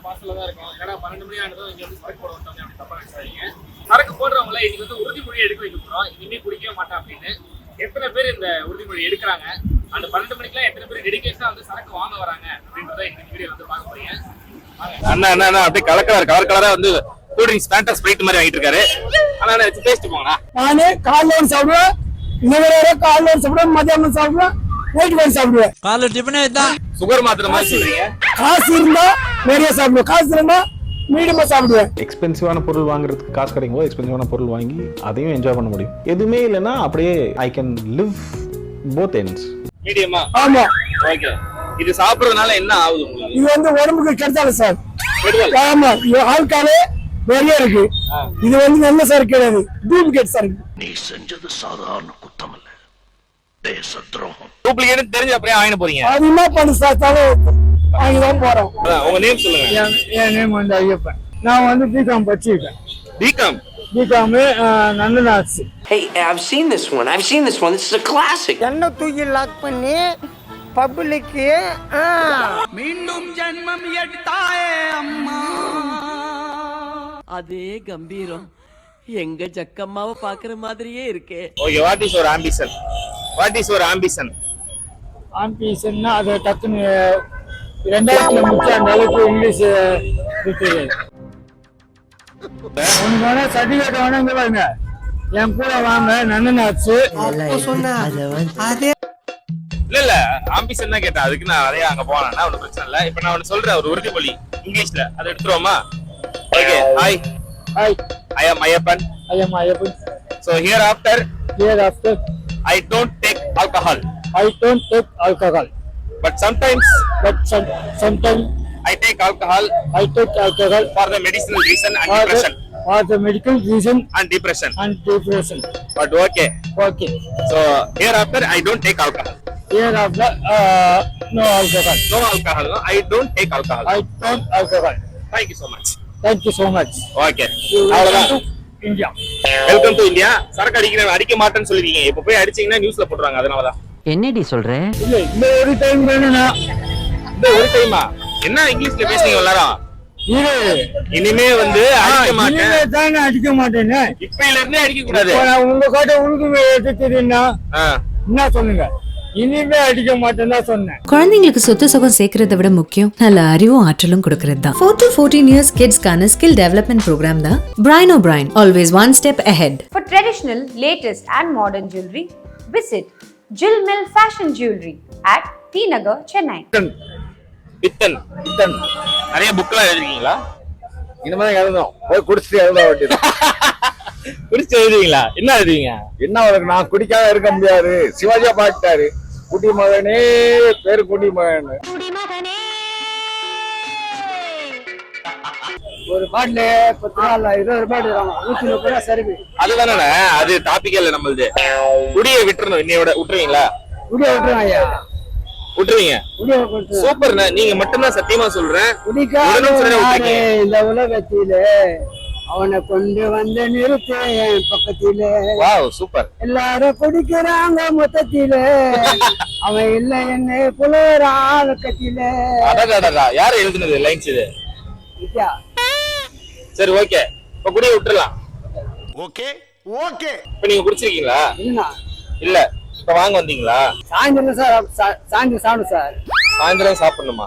வாசல்ல தான் இருக்கும். ஏன்னா 12 மணி ஆனதும் இங்க வந்து சரக்கு போட வந்தாங்க அப்படி தப்பா நினைச்சாதீங்க. சரக்கு போடுறவங்கள இன்னைக்கு வந்து உறுதிமொழி எடுக்க வைக்க போறோம். இனிமே குடிக்கவே மாட்டேன் அப்படின்னு எத்தனை பேர் இந்த உறுதிமொழி எடுக்கிறாங்க, அந்த 12 மணிக்கெல்லாம் எத்தனை பேர் டெடிகேஷனா வந்து சரக்கு வாங்க வராங்க அப்படின்றத இன்னைக்கு வீடியோ வந்து பார்க்க போறீங்க. அண்ணா அண்ணா அப்படியே கலர் கலரா வந்து கூல் ட்ரிங்க்ஸ் ஃபேண்டா ஸ்ப்ரைட் மாதிரி வாங்கிட்டு இருக்காரு. அண்ணா வச்சு டேஸ்ட் போங்கண்ணா. நானே காலையில சாப்பிடுவேன், இன்னொரு காலையில சாப்பிடுவேன், மதியானம் சாப்பிடுவேன், நைட் வேலை சாப்பிடுவேன். காலை டிஃபனே தான். சுகர் மாத்திரை மாதிரி சொல்றீங்க. காசு இருந்தா நிறைய சாப்பிடுவேன், காசு இருந்தா மீடியமா சாப்பிடுவேன். எக்ஸ்பென்சிவான பொருள் வாங்குறதுக்கு காசு கிடைக்கும் போது எக்ஸ்பென்சிவான பொருள் வாங்கி அதையும் என்ஜாய் பண்ண முடியும். எதுவுமே இல்லைன்னா அப்படியே I can live both ends. மீடியமா? ஆமா. ஓகே. இது சாப்பிடுறதுனால என்ன ஆகுது உங்களுக்கு? இது வந்து உடம்புக்கு கெடுதல் சார். ஆமா, ஆல்காலே நிறைய இருக்கு. இது வந்து நல்ல சார் கிடையாது, டூப்ளிகேட் சார். நீ செஞ்சது சாதாரண குத்தம் இல்ல, தேச துரோகம். டூப்ளிகேட் தெரிஞ்சு அப்படியே வாங்கிட்டு போறீங்க. அது என்ன பண்ணு சார், வாங்கிதான் போறோம். உங்க நேம் சொல்லுங்க. என் நேம் வந்து ஐயப்பன். நான் வந்து பிகாம் படிச்சிருக்கேன். BCom நந்தனாச்சு. Hey, I've seen this one. This is a classic. என்ன தூக்கி லாக் பண்ணி பப்ளிக்கு மீண்டும் ஜென்மம் எடுத்தாயே அம்மா. அதே கம்பீரம் எங்க ஜக்கம்மாவை பாக்குற மாதிரியே இருக்கே. Okay, what is your ambition? ஆம்பிஷன்னா அது டக்குன்னு 2000 முடிச்சு அந்த அளவுக்கு இங்கிலீஷ் தெரியாது. உனக்கு வேணா சர்டிஃபிகேட் வேணுங்க பாருங்க, என் கூட வாங்க. நந்தனாச்சு இல்ல ஆம்பிஷன் தான் கேட்டேன், அதுக்கு நான் நிறைய அங்க போனேன்னா ஒன்னும் பிரச்சனை இல்ல. இப்ப நான் ஒன்னு சொல்றேன், ஒரு உறுதிமொழி இங்கிலீஷ்ல, அதை எடுத்துருவோமா? Okay. Hi, I am Ayappan. So hereafter I don't take alcohol. But sometimes I take alcohol for the medicinal reason and depression. For the medical reason and depression. But okay. So hereafter I don't take alcohol. Hereafter no alcohol. No alcohol. No, I don't take alcohol. Thank you so much. Okay. அவ்வளவுதான். India. Welcome to India. சரக்கு அடிக்க மாட்டேன்னு சொல்லுவீங்க, இப்ப போய் அடிச்சீங்கன்னா நியூஸ்ல போடுறாங்க, அதனாலதான். என்னடி சொல்ற? இல்ல இந்த ஒரு டைம் வேணும்னா. இந்த ஒரு டைமா? என்ன இங்கிலீஷ்ல பேசுறீங்க எல்லாரும்? இனிமே வந்து அடிக்க மாட்டேன். இனிமே தானே அடிக்க மாட்டேன்னு. இப்பையில இருந்தே அடிக்க கூடாது. உங்க காட்ட உனக்கு எது தெரியும்னா என்ன சொல்லுங்க, இனிமே அடிக்க மாட்டேன்னு சொன்னேன். குழந்தைங்களுக்கு சொத்து சுகம் சேர்க்கறத விட முக்கியம் நல்ல அறிவும் ஆற்றலும் கொடுக்கறது தான். 4 to 14 years kidsக்கான ஸ்கில் டெவலப்மெண்ட் ப்ரோக்ராம் தான் Brian O'Brien, always one step ahead. For traditional, latest and modern jewelry, visit Jill Mill Fashion Jewelry at T Nagar, Chennai. பித்தன் நிறைய புக்லாம் எழுதுறீங்களா? இனிமே எழுதும், போய் குடிச்சிட்டு எழுத வேண்டியது. குடிச்சு எழுதுவீங்களா? என்ன எழுதுவீங்க? என்ன அவருக்கு, நான் குடிக்காத இருக்க முடியாது, சிவாஜியா பாட்டாரு, குடிமகனே பேரு குடிமகன். ஒரு பாட்டுல 10 நாள் 20 பாட்டு 130 சரி. அதுதானே, அது டாபிக்கே இல்ல நம்மளுது. குடியை விட்டுறணும், இன்னையோட விட்டுருவீங்களா? குடிய விட்டுருவாங்க ஐயா. விட்டுருவீங்க? சூப்பர். நீங்க மட்டும்தான் சத்தியமா சொல்றேன், இந்த உலகத்திலே அவனை கொண்டு வந்து நிறுத்த என் பக்கத்திலே. Wow, super. எல்லாரும் குடிக்கிறாங்க மொத்தத்திலே, அவன் இல்ல என்ன புலரான கத்திலே. யாரு எழுதுனது லைன்ஸ் இது? வித்யா. சரி, ஓகே. இப்ப குடியை விட்டுறலாம். ஓகே. இப்ப நீங்க குடிச்சிருக்கீங்களா? இல்ல, இப்ப வாங்க வந்தீங்களா? சாயந்தரம் சார், சாயந்தரம் சாப்பிடும் சார். சாயந்தரம் சாப்பிடணுமா?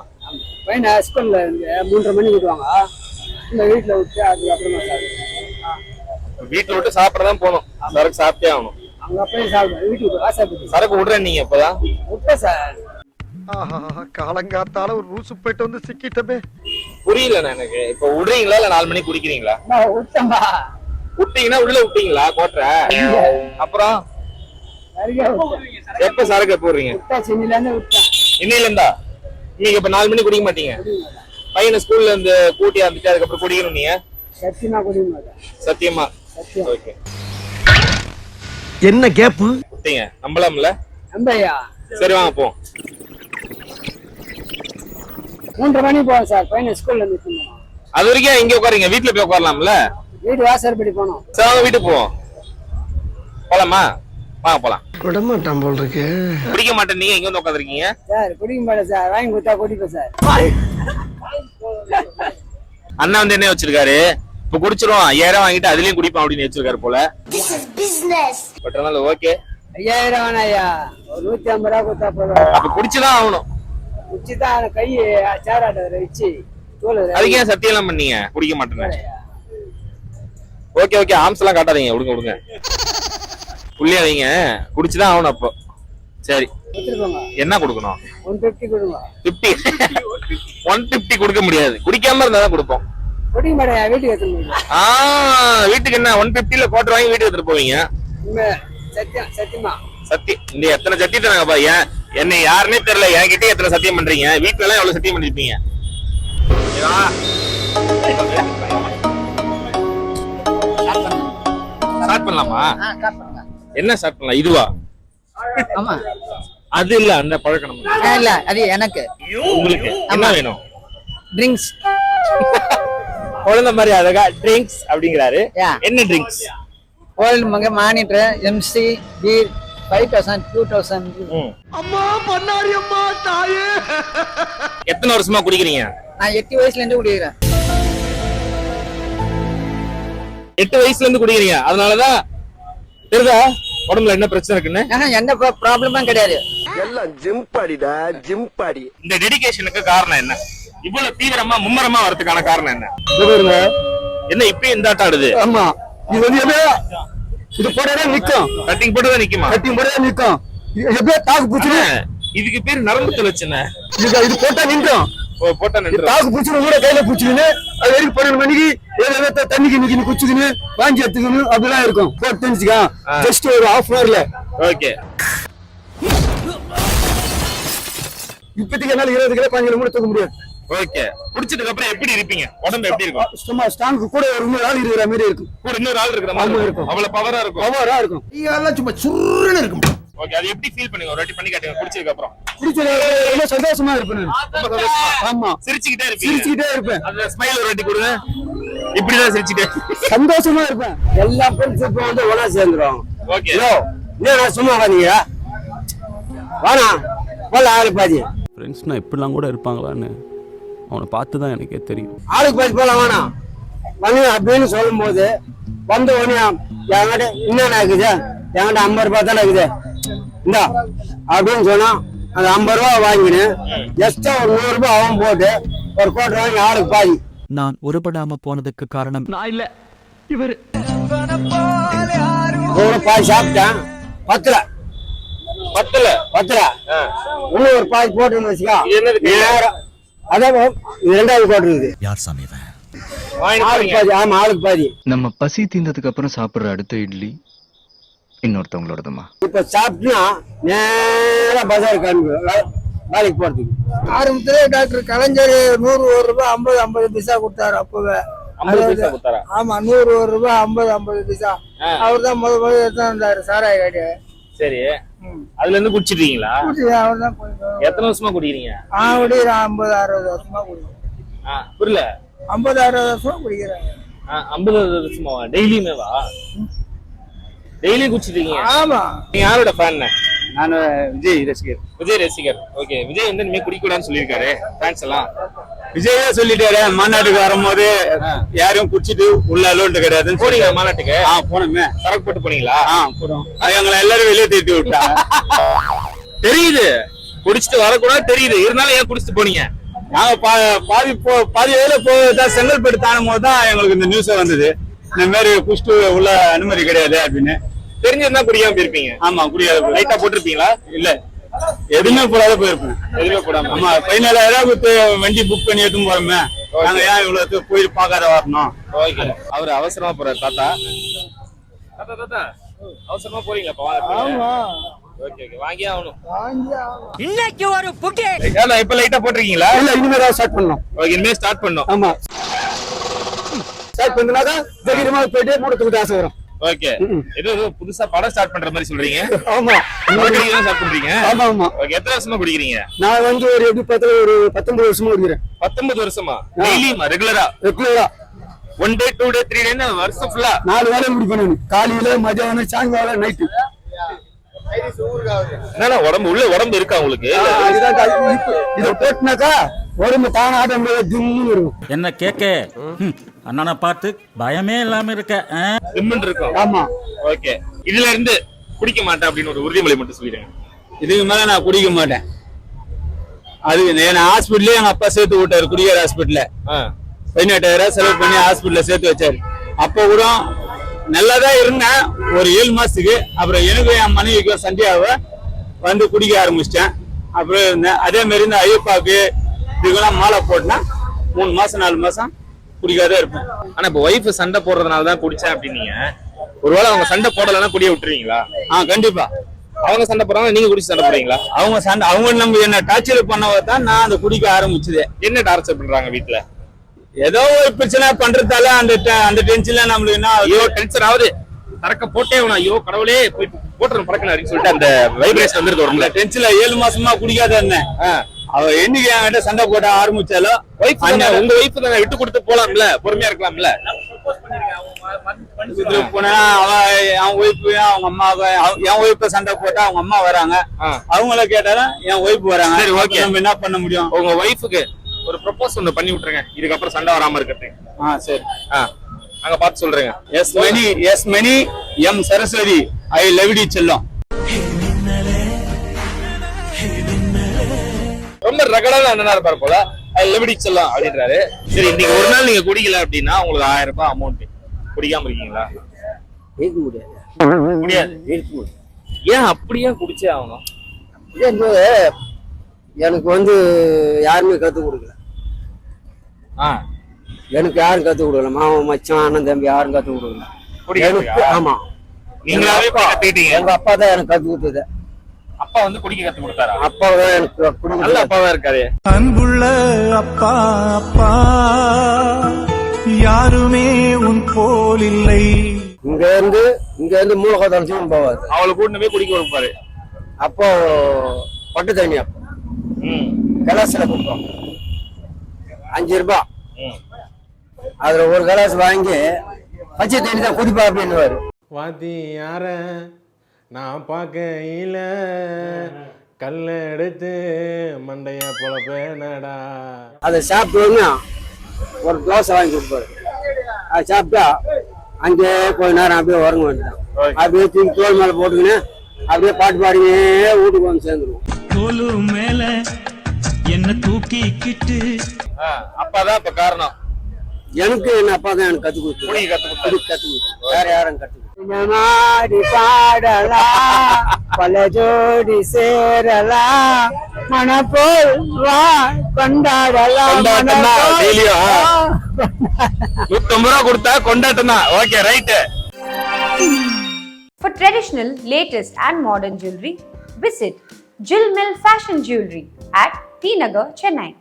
பையனை ஸ்கூல்ல 3:30 மணிக்கு விடுவாங்க, இந்த வீட்டுல விட்டு அதுக்கப்புறமா சார். வீட்டுல விட்டு சாப்பிடதான் போகணும், சரக்கு சாப்பிட்டே ஆகணும். அங்க போய் சாப்பிடுவேன், வீட்டுக்கு வாசப்பட்டு. சரக்கு விடுறேன் நீங்க இப்பதான்? விட்டேன் சார். காலங்காத்தால ஒரு ரூசு போயிட்டு வந்து சிக்கிட்டமே. புரியல எனக்கு. இப்ப விடுறீங்களா இல்ல 4 மணிக்கு குடிக்கிறீங்களா? விட்டேன்பா. விட்டீங்கன்னா உள்ள விட்டீங்களா கோட்டை? அப்புறம் எப்ப சரக்கு போடுறீங்க? இன்னையில இருந்தா? நீங்க இப்ப 4 மணிக்கு குடிக்க மாட்டீங்க? பையனை ஸ்கூல்ல இருந்து கூட்டி வந்துட்டு அதுக்கப்புறம் குடிக்கணும் நீங்க? சத்தியமா குடிக்க மாட்டேன். சத்தியமா? ஓகே. என்ன கேப்பு விட்டீங்க, நம்பலாம்ல? நம்பையா. சரி வாங்க போ. 3:30 மணிக்கு போவோம் சார், பையனை ஸ்கூல்ல இருந்து. அது வரைக்கும் இங்க உட்காருங்க, வீட்டுல போய் உட்காரலாம்ல? வீட்டு வாசற்படி போனோம். சரி வீட்டுக்கு போவோம். போலாமா? வாங்க போலாம். விட மாட்டான் போல் இருக்கு. குடிக்க மாட்டேன், நீங்க எங்க வந்து உட்காந்துருக்கீங்க? சார் குடிக்க மாட்டேன் சார், வாங்கி கொடுத்தா குடிப்பேன் சார். அண்ணா வந்து என்ன வச்சிருக்காரு, இப்ப குடிச்சிரும் 5000 வாங்கிட்டு அதுலயும் குடிப்பான் அப்படின்னு வச்சிருக்காரு போல. பட் அதனால ஓகே 5000 வேணா ஐயா, 150 ரூபா கொடுத்தா போதும். அப்ப குடிச்சுதான் ஆகணும். குச்சிதான் கை சேராட்ட வச்சு தோல் அதுக்கு ஏன் சத்தியம் எல்லாம் பண்ணீங்க குடிக்க மாட்டேன்னு? ஓகே ஓகே ஆம்ஸ் எல்லாம் காட்டாதீங்க, விடுங்க விடுங்க, புள்ளியா வைங்க, குடிச்சுதான் ஆகணும். அப்போ சரி என்ன கொடுக்கணும்? 150 கொடுங்க. 50 150 கொடுக்க முடியாது, குடிக்காம இருந்தாதான் கொடுப்போம். குடிக்க மாட்டேன், வீட்டுக்கு எடுத்துட்டு வீட்டுக்கு என்ன 150ல கோட்டர் வாங்கி வீட்டுக்கு எடுத்துட்டு போவீங்க? சத்தியம் சத்தியமா சத்தியம் இந்த எத்தனை சத்தியத்தை நாங்க ஏன் என்ன யாருன்னே தெரியல, என்கிட்ட எத்தனை சத்தியம் பண்றீங்க? வீட்டுல எல்லாம் எவ்வளவு சத்தியம் பண்ணிருப்பீங்க? ஸ்டார்ட் பண்ணலாமா? என்ன ஸ்டார்ட் பண்ணலாம்? இதுவா? ஆமா அது இல்ல, அந்த பழக்கம் இல்ல, அது எனக்கு. உங்களுக்கு என்ன வேணும்? ட்ரிங்க்ஸ். குழந்தை மாதிரி அழகா ட்ரிங்க்ஸ் அப்படிங்கிறாரு. என்ன ட்ரிங்க்ஸ்? ஓல்ட் மங்க மானிட்டர், எம்சி, பீர் 5000 2000. அம்மா பண்ணாரி அம்மா தாயே. எத்தனை வருஷமா குடிக்கிறீங்க? நான் 8 வயசுல இருந்து குடிக்கிறேன். 8 வயசுல இருந்து குடிக்கிறீங்க, அதனாலதான் தெரியுதா உடம்புல என்ன பிரச்சனை இருக்குன்னு? எந்த ப்ராப்ளமும் கிடையாது. எல்லாம் ஜிம் பாடிடா, ஜிம் பாடி. இந்த டெடிகேஷனுக்கு காரணம் என்ன? இவ்வளவு தீவிரமா மும்மரமா வரதுக்கான காரணம் என்ன? என்ன இப்பயும் இந்த ஆட்டம் ஆடுது? ஆமா, இது வந்து இது போட்டா நிக்கும், கட்டிங் போட்டுதான் நிக்குமா? கட்டிங் போட்டா நிக்கும். எப்படியே தாக்கு பூச்சி. இதுக்கு பேரு நரம்பு தளர்ச்சின்னு. இது போட்டா நிக்கும். போட்டா நின்று தாக்கு பூச்சி கூட கையில பூச்சிக்கின்னு அது வரைக்கும் 12 மணிக்கு ஏதோ தண்ணிக்கு நிக்கி குச்சிக்கின்னு வாங்கி எடுத்துக்கணும், அப்படிலாம் இருக்கும். போட்டு தெரிஞ்சுக்கா ஜஸ்ட் ஒரு ஹாஃப் அன் ஹவர்ல. ஓகே இப்போதைக்கு என்னால 20 கிலோ 15 கிலோ தூக்க முடியாது. ஓகே குடிச்சதுக்கு அப்புறம் எப்படி இருப்பீங்க? உடம்பு எப்படி இருக்கும்? சும்மா ஸ்ட்ராங்கு கூட ஒரு 2 நாள் இருக்கிற மாதிரி இருக்கும். கூட இன்னொரு ஆள் இருக்கிற மாதிரி இருக்கும். அவ்வளவு பவரா இருக்கும். பவரா இருக்கும். இதெல்லாம் சும்மா சுருன்னு இருக்கும். ஓகே அது எப்படி ஃபீல் பண்ணீங்க? ஒரு வாட்டி பண்ணி காட்டுங்க குடிச்சதுக்கு அப்புறம். குடிச்சது ரொம்ப சந்தோஷமா இருப்பேன். ரொம்ப சந்தோஷமா? ஆமா, சிரிச்சிட்டே இருப்பீங்க. சிரிச்சிட்டே இருப்பேன். அந்த ஸ்மைல் ஒரு வாட்டி கொடுங்க. இப்படிதான் சிரிச்சிட்டே சந்தோஷமா இருப்பேன். எல்லா ஃப்ரெண்ட்ஸ் இப்போ வந்து ஒண்ணா சேர்ந்துரும். ஓகே என்ன சும்மா வாங்க வாணா போல ஆளு பாதி. ஃப்ரெண்ட்ஸ்னா இப்படிலாம் கூட இருப்பாங்களான்னு அவனை பார்த்து தான் எனக்கே தெரியும். ஆளுக்கு பாதி போலாம் வேணாம் வந்து அப்படின்னு சொல்லும் போது வந்த உடனே என்கிட்ட என்னென்ன இருக்குது, என்கிட்ட 50 ரூபாய் தானே இருக்குது இந்தா அப்படின்னு சொன்னா அந்த 50 ரூபா வாங்கினு எக்ஸ்ட்ரா ஒரு 100 ரூபாய் அவன் போட்டு ஒரு கோட்டை வாங்கி ஆளுக்கு பாதி. நான் உருப்படாம போனதுக்கு காரணம் நான் இல்ல, இவரு. பாதி சாப்பிட்டேன், பத்தல இன்னும் ஒரு பாதி போட்டுன்னு வச்சுக்கா. அதான் இரண்டாவது கோட்டை இருக்குது. யார் சாமி இவன்? ஆளுக்கு பாதி. ஆமா ஆளுக்கு பாதி. நம்ம பசி தீர்ந்ததுக்கு அப்புறம் சாப்பிடுற அடுத்த இட்லி இன்னொருத்தவங்களோடதுமா. இப்ப சாப்பிட்டுனா நேரா பஜார் கிளம்பி வேலைக்கு போறதுக்கு. ஆரம்பத்திலே டாக்டர் கலைஞர் 100 ரூபாய் 50 பைசா கொடுத்தாரு. அப்பவே 50 பைசா கொடுத்தாரா? ஆமா, 100 ரூபாய் 50 பைசா. அவர் தான் முதல்ல எடுத்து வந்தாரு சாராய காட்டி. சரி, அதுல இருந்து குடிச்சிட்டீங்களா? அவர் தான் எத்தனை வருஷமா குடிக்கிறீங்க? 50-60 வருஷமா குடிக்கிறேன். புரியல? 50-60 வருஷமா குடிக்கிறேன். 50 வருஷமாவா? டெய்லியுமேவா? டெய்லி குடிச்சிட்டீங்க? ஆமா. நீங்க யாரோட ஃபேன்? நான் விஜய் ரசிகர். விஜய் ரசிகர். ஓகே, விஜய் வந்து இனிமே குடிக்கூடாதுன்னு சொல்லியிருக்காரு ஃபேன்ஸ் எல்லாம். விஜய் சொல்லிட்டாரு மாநாட்டுக்கு வரும்போது யாரையும் குடிச்சிட்டு உள்ள அலோட்டு கிடையாதுன்னு. போனீங்க மாநாட்டுக்கு? போனோமே. சரக்கு போட்டு போனீங்களா? போனோம். எங்களை எல்லாரும் வெளியே தேடி விட்டாங்க. தெரியுது குடிச்சிட்டு வரக்கூடாது தெரியுது, இருந்தாலும் ஏன் குடிச்சிட்டு போனீங்க? நாங்க பாதி வேலை போதான் செங்கல்பட்டு தாண்டும் போது தான் எங்களுக்கு இந்த நியூஸ் வந்தது. இந்த மாதிரி குடிச்சிட்டு உள்ள அனுமதி கிடையாது அப்படின்னு. தெரிஞ்சிருந்தா குடிக்காம போயிருப்பீங்க. ஆமா, குடியாது. லைட்டா போட்டிருப்பீங்களா? இல்ல, எதுவுமே போடாத போயிருப்பேன். எதுவுமே போடாம. ஆமா, 17,000 வண்டி புக் பண்ணி எடுத்து போறோமே. நாங்க ஏன் இவ்வளவு போய் பாக்காத வரணும்? ஓகே, அவரு அவசரமா போறாரு. தாத்தா அவசரமா போறீங்களா? ஆமா. ஓகே ஓகே, வாங்கியே ஆகணும். இன்னைக்கு ஒரு புகே. ஏன்னா இப்ப லைட்டா போட்டிருக்கீங்களா? இல்ல, இனிமே தான் ஸ்டார்ட் பண்ணோம். ஓகே, இனிமே ஸ்டார்ட் பண்ணோம். ஆமா, ஸ்டார்ட் பண்ணாக்கா தைரியமா போயிட்டு மூடத்துக்கு ஆசை வரும். ஓகே, ஏதோ புதுசா படம் ஸ்டார்ட் பண்ற மாதிரி சொல்றீங்க. ஆமா, ஸ்டார்ட் பண்றீங்க. ஆமா ஆமா. ஓகே, எத்தனை வருஷமா குடிக்கிறீங்க? நான் வந்து ஒரு எப்படி பார்த்தா ஒரு 19 வருஷமா குடிக்கிறேன். 19 வருஷமா? டெய்லியுமா? ரெகுலரா? 1 டே 2 டே 3 டே வருஷம் ஃபுல்லா 4 வேளை குடிப்பேன். காலையில, மதியானம், சாயங்காலம், நைட்டு. என்னன்னா உடம்பு இருக்கா உங்களுக்கு? இதை போட்டுனாக்கா உடம்பு தானாட்டம் திம்முன்னு இருக்கும். என்ன கேட்க அண்ணனை பார்த்து பயமே இல்லாம இருக்க திம்முன்னு இருக்கும். ஆமா. ஓகே, இதுல இருந்து குடிக்க மாட்டேன் அப்படின்னு ஒரு உறுதிமொழி மட்டும் சொல்லிடுங்க. இதுக்கு மேல நான் குடிக்க மாட்டேன். அது என்ன ஹாஸ்பிட்டலே எங்க அப்பா சேர்த்து விட்டாரு, குடிக்கிற ஹாஸ்பிட்டல்ல 18,000 செலவு பண்ணி ஹாஸ்பிட்டல்ல சேர்த்து வச்சாரு. அப்ப கூட நல்லாதான் இருந்தேன் ஒரு 7 மாசத்துக்கு. அப்புறம் எனக்கு என் மனைவிக்கு சண்டையாக வந்து குடிக்க ஆரம்பிச்சிட்டேன். அப்புறம் இருந்தேன். அதே மாதிரி இந்த ஐயப்பாக்கு இதுக்கெல்லாம் மாலை போட்டேன்னா 3 மாசம் 4 மாசம் குடிக்காத இருப்பேன். ஆனா இப்ப ஒய்ஃப் சண்டை போடுறதுனாலதான் குடிச்சேன் அப்படின்னீங்க. ஒருவேளை அவங்க சண்டை போடலைன்னா குடிய விட்டுருவீங்களா? கண்டிப்பா. அவங்க சண்டை போடுறாங்க, நீங்க குடிச்சு சண்டை போடுறீங்களா? அவங்க சண்டை, அவங்க நம்ம என்ன டார்ச்சர் பண்ணதான் நான் அந்த குடிக்க ஆரம்பிச்சதே. என்ன டார்ச்சர் பண்றாங்க வீட்டுல? ஏதோ ஒரு பிரச்சனை பண்றதால அந்த டென்ஷன்ல நம்மளுக்கு என்ன ஐயோ டென்ஷன் ஆகுது, சரக்க போட்டே வேணும், ஐயோ கடவுளே போய் போட்டுறேன் பறக்கணும் அப்படின்னு சொல்லிட்டு அந்த வைப்ரேஷன் வந்துருது வரும்ல. டென்ஷன்ல 7 மாசமா குடிக்காத இருந்தேன். அவ என்னைக்கு என்கிட்ட சண்டை போட ஆரம்பிச்சாலோ உங்க ஒய்ஃப் தானே விட்டு கொடுத்து போலாம்ல, பொறுமையா இருக்கலாம்ல. போனா அவன் ஒய்ஃப் அவங்க அம்மாவை, என் ஒய்ஃப சண்டை போட்டா அவங்க அம்மா வராங்க, அவங்கள கேட்டாலும் என் ஒய்ஃப் வராங்க. சரி, ஓகே, நம்ம என்ன பண்ண முடியும்? உங்க ஒய்ஃபுக்கு ஒரு ப்ரொபோஸ் ஒண்ணு பண்ணி விட்டுருங்க, இதுக்கப்புறம் சண்டை வராம இருக்கிறது. சரி, அங்க பார்த்து சொல்றேங்க. S Mani M Saraswathi, I love you செல்லம். ரொம்ப ரகடான அண்ணனா இருப்பாரு போல, ஐ லவ் யூ செல்லம் அப்படின்றாரு. சரி, இன்னைக்கு ஒரு நாள் நீங்க குடிக்கல அப்படின்னா உங்களுக்கு 1000 ரூபாய் அமௌண்ட். குடிக்காம இருக்கீங்களா? இருக்க முடியாது. முடியாது. இருக்க முடியாது. ஏன் அப்படியே குடிச்சே ஆகணும்? எனக்கு வந்து யாருமே கற்றுக் கொடுக்கல. எனக்கு யாரும் கற்றுக் கொடுக்கல. மாமன் மச்சான் அண்ணன் தம்பி யாரும் கற்றுக் கொடுக்கல எனக்கு. ஆமா, நீங்களாவே கத்துக்கிட்டீங்க? எங்க அப்பா தான் எனக்கு கற்றுக் கொடுத்தது. அப்பா வந்து குடிக்க கத்து கொடுத்தாரா? அப்பா தான் எனக்கு நல்ல அப்பாவா இருக்காரு. அன்புள்ள அப்பா அப்பா யாருமே உன் போல் இல்லை. இங்க இருந்து மூலகோதாலும் போவாரு. அவளை கூட்டு போய் குடிக்க வைப்பாரு. அப்போ பட்டு தண்ணி அப்போ கலாசில கொடுப்போம் 5 ரூபாய். அதுல ஒரு கலாஸ் வாங்கி பச்சை தண்ணி தான் குடிப்பா அப்படின்னு வாத்தி யார நான் பார்க்கையில கல்ல எடுத்து மண்டைய பொழப்பேனடா. அதை சாப்பிட்டோன்னா ஒரு தோசை வாங்கி கொடுப்பாரு. அதை சாப்பிட்டா அங்கே கொஞ்ச நேரம் அப்படியே உறங்க வேண்டாம். அப்படியே தூக்கி தோல் மேல போட்டுக்கின்னு அப்படியே பாட்டு பாடினே வீட்டுக்கு வந்து சேர்ந்துருவோம். தோலு மேல என்ன தூக்கிக்கிட்டு. அப்பாதான் இப்ப காரணம். எனக்கு என்ன அப்பா தான் எனக்கு கத்து கொடுத்து கத்து வேற யாரும் கத்து பாடலாம் பல ஜோடி சேரலாம் மனப்போல் வா கொண்டாடலாம். 150 ரூபா கொடுத்தா கொண்டாட்டம் தான். Okay, right. For traditional, latest and modern jewelry, visit Jill Mill Fashion Jewelry at T Nagar, Chennai.